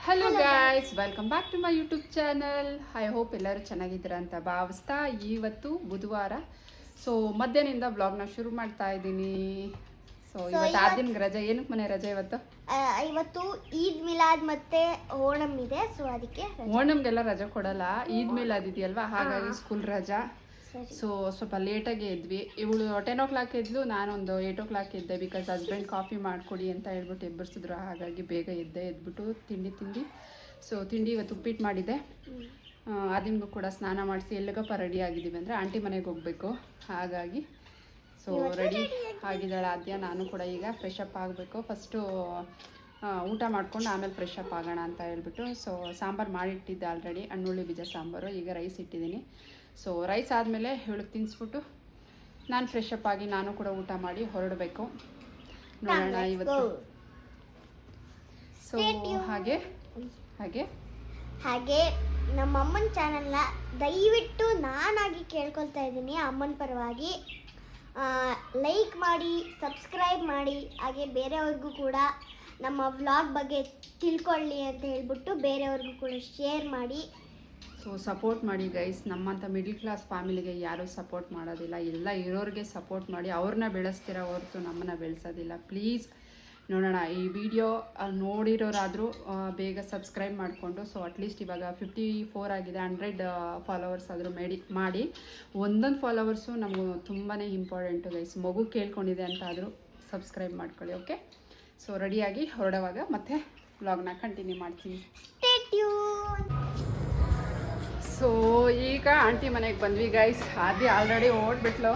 Hello guys, welcome back to my YouTube channel. I hope ಎಲ್ಲರೂ ಚೆನ್ನಾಗಿದ್ದೀರಾ ಅಂತ ಭಾವಿಸ್ತಾ ಇವತ್ತು ಬುಧವಾರ. ಸೊ ಮಧ್ಯಾಹ್ನದಿಂದ ವ್ಲಾಗ್ನ ಶುರು ಮಾಡ್ತಾ ಇದ್ದೀನಿ. ಸೊ ಇವತ್ತು ಆದ್ಯನ್ಗೆ ರಜೆ. ಏನಕ್ಕೆ ಮನೆ ರಜೆ ಇವತ್ತು? ಇವತ್ತು ಈದ್ ಮಿಲಾದ್ ಮತ್ತೆ ಓಣಂ ಇದೆ. ಸೊ ಅದಕ್ಕೆ ಓಣಂಗೆಲ್ಲ ರಜೆ ಕೊಡಲ್ಲ. ಈದ್ ಮಿಲಾದ್ ಇದೆಯಲ್ವಾ, ಹಾಗಾಗಿ ಸ್ಕೂಲ್ ರಜಾ. ಸೊ ಸ್ವಲ್ಪ ಲೇಟಾಗಿ ಎದ್ವಿ. ಇವಳು 10 o'clock ಎದ್ಲು, ನಾನೊಂದು 8 o'clock ಎದ್ದೆ. ಬಿಕಾಸ್ ಹಸ್ಬೆಂಡ್ ಕಾಫಿ ಮಾಡಿಕೊಡಿ ಅಂತ ಹೇಳ್ಬಿಟ್ಟು ಎಬ್ಬರಿಸಿದ್ರು. ಹಾಗಾಗಿ ಬೇಗ ಎದ್ಬಿಟ್ಟು ತಿಂಡಿ. ಸೊ ತಿಂಡಿ ಇವತ್ತು ಉಪ್ಪಿಟ್ಟು ಮಾಡಿದ್ದೆ. ಅದಿಮ್ಗೂ ಕೂಡ ಸ್ನಾನ ಮಾಡಿಸಿ ಎಲ್ಲಿಗಪ್ಪ ರೆಡಿ ಆಗಿದ್ದೀವಿ ಅಂದರೆ ಆಂಟಿ ಮನೆಗೆ ಹೋಗಬೇಕು. ಹಾಗಾಗಿ ಸೊ ರೆಡಿ ಆಗಿದ್ದಾಳೆ ಆದ್ಯ. ನಾನು ಕೂಡ ಈಗ ಫ್ರೆಶ್ ಅಪ್ ಆಗಬೇಕು. ಫಸ್ಟು ಊಟ ಮಾಡ್ಕೊಂಡು ಆಮೇಲೆ ಫ್ರೆಶ್ ಅಪ್ ಆಗೋಣ ಅಂತ ಹೇಳ್ಬಿಟ್ಟು ಸೊ ಸಾಂಬಾರು ಮಾಡಿಟ್ಟಿದ್ದೆ ಆಲ್ರೆಡಿ, ಹಣ್ಣುಳ್ಳಿ ಬೀಜ ಸಾಂಬಾರು. ಈಗ ರೈಸ್ ಇಟ್ಟಿದ್ದೀನಿ. ಸೊ ರೈಸ್ ಆದಮೇಲೆ ಇವಳಿಗೆ ತಿನ್ನಿಸ್ಬಿಟ್ಟು ನಾನು ಫ್ರೆಶ್ ಅಪ್ ಆಗಿ ನಾನು ಕೂಡ ಊಟ ಮಾಡಿ ಹೊರಡಬೇಕು. ನೋಡೋಣ ಇವತ್ತು. ಸೊ ಹಾಗೆ ನಮ್ಮ ಅಮ್ಮನ ಚಾನಲ್ನ ದಯವಿಟ್ಟು ನಾನಾಗಿ ಕೇಳ್ಕೊಳ್ತಾ ಇದ್ದೀನಿ, ಅಮ್ಮನ ಪರವಾಗಿ ಲೈಕ್ ಮಾಡಿ, ಸಬ್ಸ್ಕ್ರೈಬ್ ಮಾಡಿ. ಹಾಗೆ ಬೇರೆಯವ್ರಿಗೂ ಕೂಡ ನಮ್ಮ ವ್ಲಾಗ್ ಬಗ್ಗೆ ತಿಳ್ಕೊಳ್ಳಿ ಅಂತ ಹೇಳ್ಬಿಟ್ಟು ಬೇರೆಯವ್ರಿಗೂ ಕೂಡ ಶೇರ್ ಮಾಡಿ. ಸೊ ಸಪೋರ್ಟ್ ಮಾಡಿ ಗೈಸ್. ನಮ್ಮಂಥ ಮಿಡ್ಲ್ ಕ್ಲಾಸ್ ಫ್ಯಾಮಿಲಿಗೆ ಯಾರೂ ಸಪೋರ್ಟ್ ಮಾಡೋದಿಲ್ಲ. ಎಲ್ಲ ಇರೋರಿಗೆ ಸಪೋರ್ಟ್ ಮಾಡಿ. ಅವ್ರನ್ನ ಬೆಳೆಸ್ತೀರ ಹೊರತು ನಮ್ಮನ್ನು ಬೆಳೆಸೋದಿಲ್ಲ. ಪ್ಲೀಸ್ ನೋಡೋಣ. ಈ ವಿಡಿಯೋ ನೋಡಿರೋರಾದರೂ ಬೇಗ ಸಬ್ಸ್ಕ್ರೈಬ್ ಮಾಡಿಕೊಂಡು ಸೊ ಅಟ್ಲೀಸ್ಟ್ ಇವಾಗ 54 ಆಗಿದೆ. 100 ಫಾಲೋವರ್ಸ್ ಆದರೂ ಮಾಡಿ. ಒಂದೊಂದು ಫಾಲೋವರ್ಸು ನಮಗೂ ತುಂಬಾ ಇಂಪಾರ್ಟೆಂಟು ಗೈಸ್. ಮಗು ಕೇಳ್ಕೊಂಡಿದೆ ಅಂತ ಆದರೂ ಸಬ್ಸ್ಕ್ರೈಬ್ ಮಾಡ್ಕೊಳ್ಳಿ. ಓಕೆ, ಸೊ ರೆಡಿಯಾಗಿ ಹೊರಡುವಾಗ ಮತ್ತೆ ವ್ಲಾಗ್ನ ಕಂಟಿನ್ಯೂ ಮಾಡ್ತೀನಿ. ಸೊ ಈಗ ಆಂಟಿ ಮನೆಗೆ ಬಂದ್ವಿ ಗೈಸ್. ಆದ್ಯ ಆಲ್ರೆಡಿ ಓಡ್ಬಿಟ್ಲು.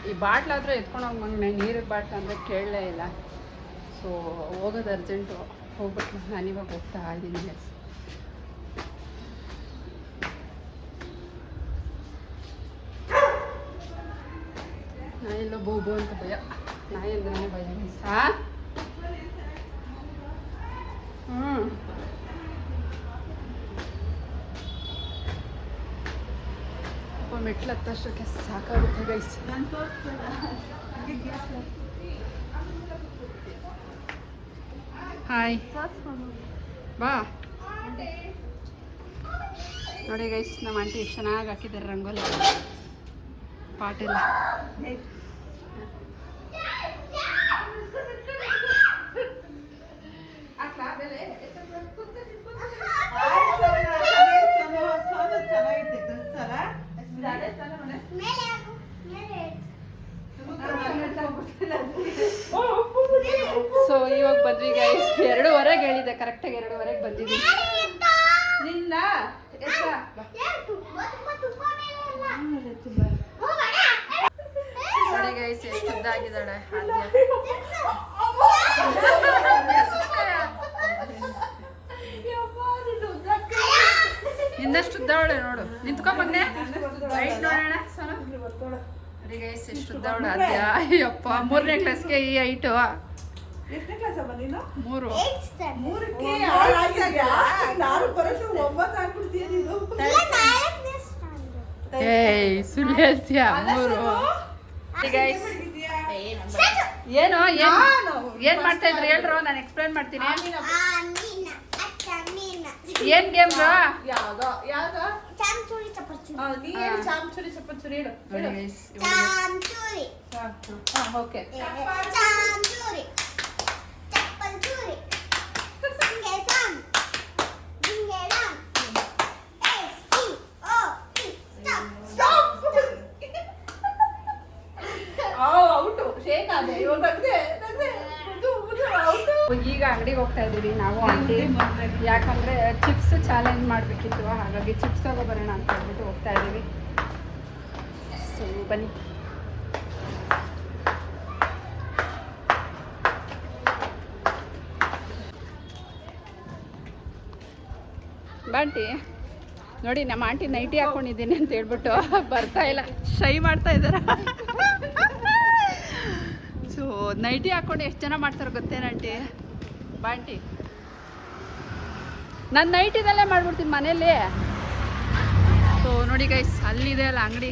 ಈ ಬಾಟ್ಲಾದರೂ ಎತ್ಕೊಂಡು ಹೋಗ್ಬಂಗೆ, ನೀರಿಗೆ ಬಾಟ್ಲು ಅಂದರೆ ಕೇಳಲೇ ಇಲ್ಲ. ಸೊ ಹೋಗೋದು ಅರ್ಜೆಂಟು, ಹೋಗ್ಬಿಟ್ಲು. ನಾನಿವಾಗ ಹೋಗ್ತಾ ಇದ್ದೀನಿ ಗೈಸ್. ನಾಯೆಲ್ಲೋ ಬೋಬೋ ಅಂತ ಭಯ. ನಾಯಿ ಅಂದ್ರೆ ಭಯ ಗೈಸ್. ಮೆಟ್ಲು ಹತ್ತಷ್ಟಕ್ಕೆ ಸಾಕಾಗುತ್ತೆ ಗೈಸ್. ಹಾಯ್, ಬಾ ನೋಡಿ ಗೈಸ್, ನಮ್ಮ ಆಂಟಿ ಎಷ್ಟು ಚೆನ್ನಾಗಿ ಹಾಕಿದ್ದಾರೆ ರಂಗೋಲಿ ಪಾಟೆಲ್ಲ. ಸೊ ಇವಾಗ ಬಂದ್ವಿ ಗೈಸ್. 2:15 ಹೇಳಿದೆ, ಕರೆಕ್ಟಾಗಿ 2:15 ಬಂದಿದ್ದೀನಿ. ನಿನ್ನ ನೋಡಿ ಗೈಸ್ ಎಷ್ಟು ಉದ್ದ ಆಗಿದ್ದಾಳೆ ಇನ್ನಷ್ಟು ಉದ್ದವಳೆ ನೋಡು. ನಿಂತ್ಕೊಂಬನ್ನೆ ನೋಡೋಣ. ನೋಡಿ ಗೈಸ್ ಎಷ್ಟು ಉದ್ದವಳೆ ಆದ್ಯ. ಅಯ್ಯಪ್ಪ, 3ನೇ ಕ್ಲಾಸ್ಗೆ ಈ ಹೈಟು. 3 ಏಯ್ ಸುಳ್ಳು ಹೇಳ್ತೀಯ. 3 ಗೈಸ್. ಏನ್ ಮಾಡ್ತಾ ಇದ್ರಿ ಹೇಳ್ರು, ನಾನು ಎಕ್ಸ್ಪ್ಲೈನ್ ಮಾಡ್ತೀನಿ. ಏನ್ ಗೇಮ್? ಈಗ ಅಂಗಡಿಗೆ ಹೋಗ್ತಾ ಇದ್ದೀವಿ ನಾವು ಆಂಟಿ. ಯಾಕಂದ್ರೆ ಚಿಪ್ಸ್ ಚಾಲೆಂಜ್ ಮಾಡಬೇಕಿತ್ತು, ಹಾಗಾಗಿ ಚಿಪ್ಸ್ ತಗೊಬರೋಣ ಅಂತ ಹೇಳ್ಬಿಟ್ಟು ಹೋಗ್ತಾ ಇದ್ದೀವಿ. ಸೊ ಬನ್ನಿ. ಬಾಂಟಿ ನೋಡಿ, ನಮ್ಮ ಆಂಟಿ ನೈಟಿ ಹಾಕೊಂಡಿದ್ದೀನಿ ಅಂತ ಹೇಳ್ಬಿಟ್ಟು ಬರ್ತಾ ಇಲ್ಲ, ಶೈ ಮಾಡ್ತಾ ಇದ್ದಾರೆ. ಸೊ ನೈಟಿ ಹಾಕ್ಕೊಂಡು ಎಷ್ಟು ಜನ ಮಾಡ್ತಾರೆ ಗೊತ್ತೇನ ಆಂಟಿ? ಬಾಂಟಿ ನಾನು ನೈಟಿದಲ್ಲೇ ಮಾಡ್ಬಿಡ್ತೀನಿ ಮನೇಲಿ. ಸೊ ನೋಡಿ ಗೈಸ್, ಅಲ್ಲಿದೆ ಅಲ್ಲ ಅಂಗಡಿ,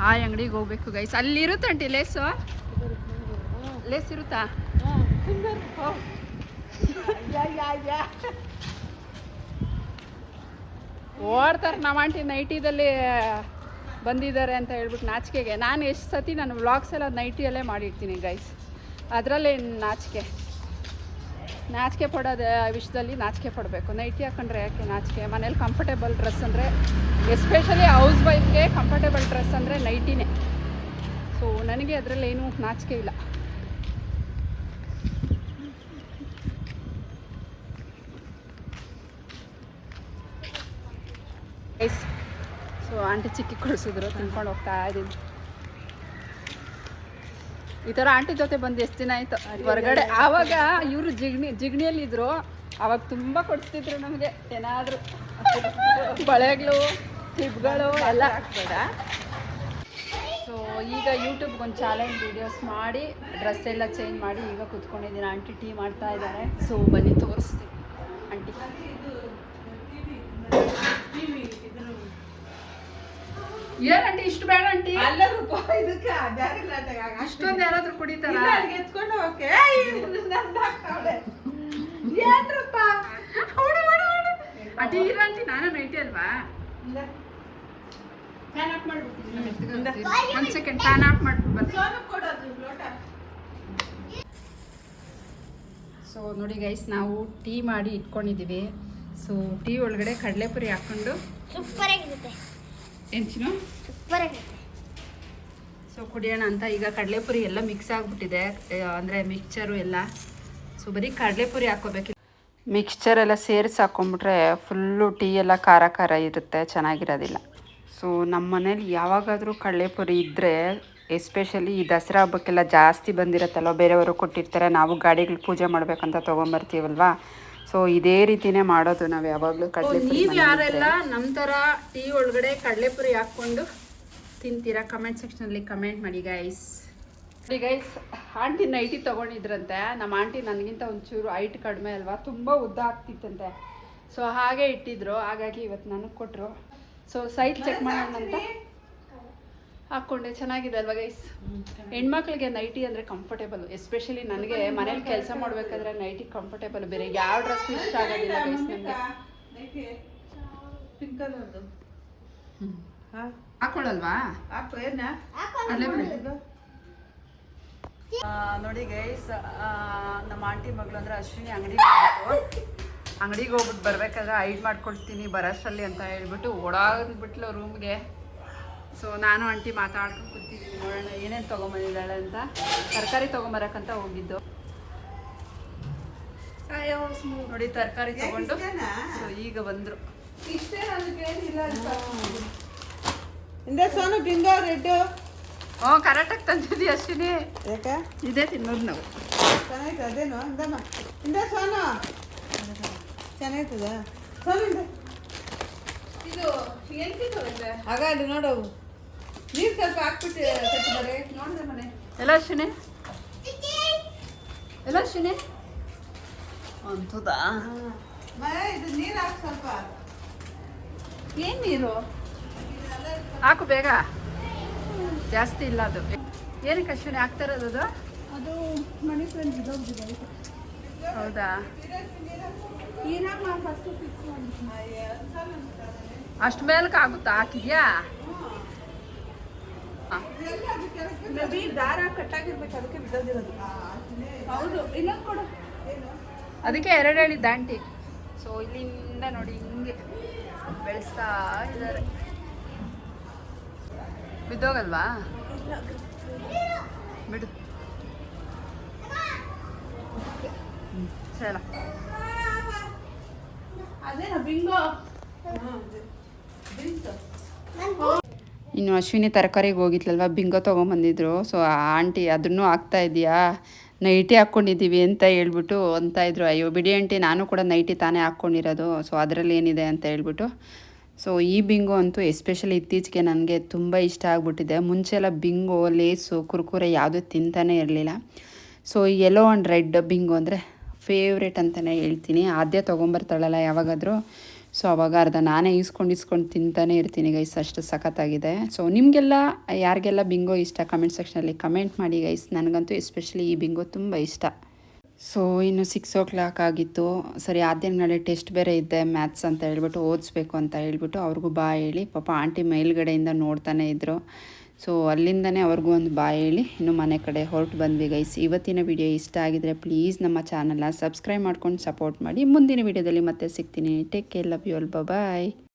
ಆ ಅಂಗಡಿಗೆ ಹೋಗ್ಬೇಕು ಗೈಸ್. ಅಲ್ಲಿ ಇರುತ್ತೆ ಆಂಟಿ ಲೇಸು? ಲೇಸ್ ಇರುತ್ತಾ? ಓಡ್ತಾರೆ ನಮ್ಮ ಆಂಟಿ ನೈಟಿದಲ್ಲಿ ಬಂದಿದ್ದಾರೆ ಅಂತ ಹೇಳ್ಬಿಟ್ಟು ನಾಚಿಕೆಗೆ. ನಾನು ಎಷ್ಟು ಸತಿ ನಾನು ವ್ಲಾಗ್ಸ್ ಎಲ್ಲ ನೈಟಿಯಲ್ಲೇ ಮಾಡಿರ್ತೀನಿ ಗೈಸ್, ಅದರಲ್ಲೇ ನಾಚಿಕೆ ಪಡೋದು ವಿಷಯದಲ್ಲಿ ನಾಚಿಕೆ ಪಡಬೇಕು. ನೈಟಿ ಹಾಕೊಂಡ್ರೆ ಯಾಕೆ ನಾಚಿಕೆ? ಮನೇಲಿ ಕಂಫರ್ಟೇಬಲ್ ಡ್ರೆಸ್ ಅಂದರೆ, ಎಸ್ಪೆಷಲಿ ಹೌಸ್ ವೈಫ್ಗೆ ಕಂಫರ್ಟೇಬಲ್ ಡ್ರೆಸ್ ಅಂದರೆ ನೈಟಿನೇ. ಸೊ ನನಗೆ ಅದರಲ್ಲೇನೂ ನಾಚಿಕೆ ಇಲ್ಲ. ಗೈಸ್, ಸೊ ಆಂಟಿ ಚಿಕ್ಕಿ ಕೊಡಿಸಿದ್ರು, ತಿನ್ಕೊಂಡು ಹೋಗ್ತಾ ಇದ್ದೀನಿ. ಈ ಥರ ಆಂಟಿ ಜೊತೆ ಬಂದು ಎಷ್ಟು ದಿನ ಆಯಿತು ಹೊರಗಡೆ. ಆವಾಗ ಇವರು ಜಿಗಣಿಯಲ್ಲಿದ್ದರು, ಆವಾಗ ತುಂಬ ಕೊಡಿಸ್ತಿದ್ರು ನಮಗೆ ಏನಾದರೂ ಬಳೆಗಳು, ಟಿಪ್ಗಳು ಎಲ್ಲ ಹಾಕ್ಬೇಡ. ಸೊ ಈಗ ಯೂಟ್ಯೂಬ್ಗೆ ಒಂದು ಚಾಲೆಂಜ್ ವೀಡಿಯೋಸ್ ಮಾಡಿ ಡ್ರೆಸ್ ಎಲ್ಲ ಚೇಂಜ್ ಮಾಡಿ ಈಗ ಕೂತ್ಕೊಂಡಿದ್ದೀನಿ. ಆಂಟಿ ಟೀ ಮಾಡ್ತಾ ಇದ್ದಾರೆ. ಸೊ ಬನ್ನಿ ತೋರಿಸ್ತೀನಿ ಆಂಟಿ. ಏನಂಟಿ ಇಷ್ಟು ಬೇಡ ಆಂಟಿ? ಅಷ್ಟೊಂದು ಯಾರಾದ್ರೂ ಕುಡಿತಾರ? ಆಂಟಿ ಇರಂಟಿ, ನಾನು ನೈಟಿ ಅಲ್ವಾ? ಫ್ಯಾನ್ ಆಫ್ ಮಾಡ್ಬಿಡ್ತೀನಿ, ಒಂದು ಸೆಕೆಂಡ್ ಫ್ಯಾನ್ ಆಫ್ ಮಾಡ್ಬಿಟ್ಟು. ಸೊ ನೋಡಿ ಗೈಸ್, ನಾವು ಟೀ ಮಾಡಿ ಇಟ್ಕೊಂಡಿದ್ದೀವಿ. ಸೊ ಟೀ ಒಳಗಡೆ ಕಡಲೆಪುರಿ ಹಾಕ್ಕೊಂಡು ಸೂಪರ್ ಆಗಿರುತ್ತೆ. ಎಂಚಿನೋ ಸೂಪರ್ ಆಗಿರುತ್ತೆ. ಸೊ ಕುಡಿಯೋಣ ಅಂತ. ಈಗ ಕಡಲೆಪುರಿ ಎಲ್ಲ ಮಿಕ್ಸ್ ಆಗಿಬಿಟ್ಟಿದೆ, ಅಂದರೆ ಮಿಕ್ಸ್ಚರು ಎಲ್ಲ. ಸೊ ಬರೀ ಕಡಲೆಪುರಿ ಹಾಕ್ಕೋಬೇಕು. ಮಿಕ್ಸ್ಚರ್ ಎಲ್ಲ ಸೇರಿಸಿ ಹಾಕ್ಕೊಂಬಿಟ್ರೆ ಫುಲ್ಲು ಟೀ ಎಲ್ಲ ಖಾರ ಖಾರ ಇರುತ್ತೆ, ಚೆನ್ನಾಗಿರೋದಿಲ್ಲ. ಸೊ ನಮ್ಮ ಮನೇಲಿ ಯಾವಾಗಾದರೂ ಕಡಲೆಪುರಿ ಇದ್ದರೆ, ಎಸ್ಪೆಷಲಿ ಈ ದಸರಾ ಹಬ್ಬಕ್ಕೆಲ್ಲ ಜಾಸ್ತಿ ಬಂದಿರುತ್ತಲ್ವ, ಬೇರೆಯವರು ಕೊಟ್ಟಿರ್ತಾರೆ, ನಾವು ಗಾಡಿಗಳು ಪೂಜೆ ಮಾಡಬೇಕಂತ ತೊಗೊಂಬರ್ತೀವಲ್ವ. ಸೊ ಇದೇ ರೀತಿನೇ ಮಾಡೋದು ನಾವು ಯಾವಾಗಲೂ ಕಡಲೆಪುರಿ. ನೀವು ಯಾರೆಲ್ಲ ನಮ್ಮ ಥರ ಟೀ ಒಳಗಡೆ ಕಡಲೆಪುರಿ ಹಾಕ್ಕೊಂಡು ತಿಂತೀರಾ ಕಮೆಂಟ್ ಸೆಕ್ಷನಲ್ಲಿ ಕಮೆಂಟ್ ಮಾಡಿ ಗೈಸ್. ನೋಡಿ ಗೈಸ್, ಆಂಟಿ ನೈಟಿ ತೊಗೊಂಡಿದ್ರಂತೆ. ನಮ್ಮ ಆಂಟಿ ನನಗಿಂತ ಒಂಚೂರು ಹೈಟ್ ಕಡಿಮೆ ಅಲ್ವಾ, ತುಂಬ ಉದ್ದ ಆಗ್ತಿತ್ತಂತೆ. ಸೊ ಹಾಗೆ ಇಟ್ಟಿದ್ರು, ಹಾಗಾಗಿ ಇವತ್ತು ನನಗೆ ಕೊಟ್ಟರು. ಸೊ ಸೈಜ್ ಚೆಕ್ ಮಾಡೋಣ ಅಂತ ಹಾಕ್ಕೊಂಡೆ. ಚೆನ್ನಾಗಿದೆ ಅಲ್ವಾ ಗೈಸ್? ಹೆಣ್ಮಕ್ಳಿಗೆ ನೈಟಿ ಅಂದರೆ ಕಂಫರ್ಟೇಬಲ್, ಎಸ್ಪೆಷಲಿ ನನಗೆ ಮನೇಲಿ ಕೆಲಸ ಮಾಡಬೇಕಾದ್ರೆ ನೈಟಿ ಕಂಫರ್ಟೇಬಲ್. ಬೇರೆ ಯಾವ ಡ್ರೆಸ್ ಇಷ್ಟ ಆಗೋದಿಲ್ಲ ಗೈಸ್ ನನಗೆ. ಹಾಕೊಳ್ಳಲ್ವಾ? ನೋಡಿ ಗೈಸ್, ನಮ್ಮ ಆಂಟಿ ಮಗಳು ಅಂದರೆ ಅಶ್ವಿನಿ ಅಂಗಡಿಗೆ ಹೋಗ್ಬಿಟ್ಟು ಬರ್ಬೇಕಾದ್ರೆ ಹೈಡ್ ಮಾಡ್ಕೊಳ್ತೀನಿ ಬರೋಷ್ಟರಲ್ಲಿ ಅಂತ ಹೇಳ್ಬಿಟ್ಟು ಓಡಾಡ್ಬಿಟ್ಲು ರೂಮ್ಗೆ. ಸೊ ನಾನು ಆಂಟಿ ಮಾತಾಡ್ಕೊಂಡು ಕೂತಿದ್ದೀನಿ, ನೋಡೋಣ ಏನೇನು ತೊಗೊಂಬಂದಿದ್ದಾಳೆ ಅಂತ. ತರಕಾರಿ ತೊಗೊಂಬರಕ್ಕಂತ ಹೋಗಿದ್ದು. ನೋಡಿ ತರಕಾರಿ ತೊಗೊಂಡು ಸೊ ಈಗ ಬಂದರು. ಹ್ಞೂ ಕರೆಕ್ಟಾಗಿ ತಂದಿದ್ದಿ ಅಶ್ವಿನಿ. ಇದೇ ತಿನ್ನೋದು ನಾವು. ಅದೇನು ಸೋನು ಚೆನ್ನಾಗಿರ್ತದ ಹಾಗಾದ್ರೆ ನೋಡು, ನೀರು ಸ್ವಲ್ಪ ಹಾಕ್ಬಿಟ್ಟು ನೋಡಿದೆ ಮನೆ ಎಲ್ಲ ಅಶ್ವಿನಿ, ಎಲ್ಲ ಅಶ್ವಿನಿ ಅಂತದಾ. ಇದು ನೀರು ಹಾಕಿ ಸ್ವಲ್ಪ. ಏನು ನೀರು ಹಾಕು ಬೇಗ, ಜಾಸ್ತಿ ಇಲ್ಲ ಅದು. ಏನಕ್ಕೆ ಅಶ್ವಿನಿ ಹಾಕ್ತಾ ಇರೋದು? ಅದು ಮನಿ ಫ್ರೆಂಡ್ ಇದಾಗಿದೆ. ಹೌದಾ? ಅಷ್ಟು ಮೇಲಕ್ಕೆ ಆಗುತ್ತಾ? ಹಾಕಿದ್ಯಾ? ದಾರ ಕಟ್ಟಾಗಿರ್ಬೇಕು, ಅದಕ್ಕೆ ಬಿದ್ದೋದಿರೋದು. ಹೌದು, ಇಲ್ಲ ಕೊಡು. ಅದಕ್ಕೆ ಎರಡು ಹೇಳಿದ್ದ ಆಂಟಿ. ಸೊ ಇಲ್ಲಿಂದ ನೋಡಿ ಹಿಂಗೆ ಬೆಳೆಸ್ತಾ ಇದ್ದಾರೆ. ಬಿದ್ದೋಗಲ್ವಾ? ಬಿಡು ಸಲ. ಇನ್ನು ಅಶ್ವಿನಿ ತರಕಾರಿಗೆ ಹೋಗಿದ್ಲಲ್ವ, ಬಿಂಗೋ ತೊಗೊಂಬಂದಿದ್ರು. ಸೊ ಆ ಆಂಟಿ ಅದನ್ನು ಹಾಕ್ತಾ ಇದೆಯಾ, ನೈಟಿ ಹಾಕ್ಕೊಂಡಿದ್ದೀವಿ ಅಂತ ಹೇಳ್ಬಿಟ್ಟು ಅಂತ ಇದ್ರು. ಅಯ್ಯೋ ಬಿಡಿ ಆಂಟಿ, ನಾನು ಕೂಡ ನೈಟಿ ತಾನೇ ಹಾಕ್ಕೊಂಡಿರೋದು, ಸೊ ಅದರಲ್ಲಿ ಏನಿದೆ ಅಂತ ಹೇಳ್ಬಿಟ್ಟು. ಸೊ ಈ ಬಿಂಗೋ ಅಂತೂ ಎಸ್ಪೆಷಲಿ ಇತ್ತೀಚೆಗೆ ನನಗೆ ತುಂಬ ಇಷ್ಟ ಆಗಿಬಿಟ್ಟಿದೆ. ಮುಂಚೆ ಎಲ್ಲ ಬಿಂಗೋ, ಲೇಸು, ಕುರ್ಕುರೆ ಯಾವುದೂ ತಿಂತಾನೇ ಇರಲಿಲ್ಲ. So yellow and red bingo ಅಂದರೆ ಫೇವ್ರೇಟ್ ಅಂತಲೇ ಹೇಳ್ತೀನಿ. ಆದ್ಯ ತೊಗೊಂಬರ್ತಾಳಲ್ಲ ಯಾವಾಗಾದರೂ, ಸೊ ಅವಾಗ ಅರ್ಧ ನಾನೇ ಇಸ್ಕೊಂಡು ತಿಂತಾನೇ ಇರ್ತೀನಿ ಗೈಸ್, ಅಷ್ಟು ಸಖತ್ತಾಗಿದೆ. ಸೊ ನಿಮಗೆಲ್ಲ ಯಾರಿಗೆಲ್ಲ ಬಿಂಗೋ ಇಷ್ಟ ಕಮೆಂಟ್ ಸೆಕ್ಷನಲ್ಲಿ ಕಮೆಂಟ್ ಮಾಡಿ ಗೈಸ್. ನನಗಂತೂ ಎಸ್ಪೆಷಲಿ ಈ ಬಿಂಗೋ ತುಂಬ ಇಷ್ಟ. ಸೊ ಇನ್ನು 6 o'clock ಆಗಿತ್ತು. ಸರಿ ಆದ್ಯ ನಾಳೆ ಟೆಸ್ಟ್ ಬೇರೆ ಇದ್ದೆ ಮ್ಯಾಥ್ಸ್ ಅಂತ ಹೇಳ್ಬಿಟ್ಟು ಓದಿಸ್ಬೇಕು ಅಂತ ಹೇಳ್ಬಿಟ್ಟು ಅವ್ರಿಗೂ ಬಾಯ್ ಹೇಳಿ ಪಾಪ ಆಂಟಿ ಮೇಲ್ಗಡೆಯಿಂದ ನೋಡ್ತಾನೆ ಇದ್ದರು. ಸೊ ಅಲ್ಲಿಂದನೇ ಅವ್ರಿಗೂ ಒಂದು ಬಾಯ್ ಹೇಳಿ ಇನ್ನು ಮನೆ ಕಡೆ ಹೊರಟು ಬಂದ್ವಿ ಗೈಸ್. ಇವತ್ತಿನ ವಿಡಿಯೋ ಇಷ್ಟ ಆಗಿದ್ರೆ ಪ್ಲೀಸ್ ನಮ್ಮ ಚಾನಲ್ನ ಸಬ್ಸ್ಕ್ರೈಬ್ ಮಾಡ್ಕೊಂಡು ಸಪೋರ್ಟ್ ಮಾಡಿ. ಮುಂದಿನ ವಿಡಿಯೋದಲ್ಲಿ ಮತ್ತೆ ಸಿಗ್ತೀನಿ. Take care, love you all, bye.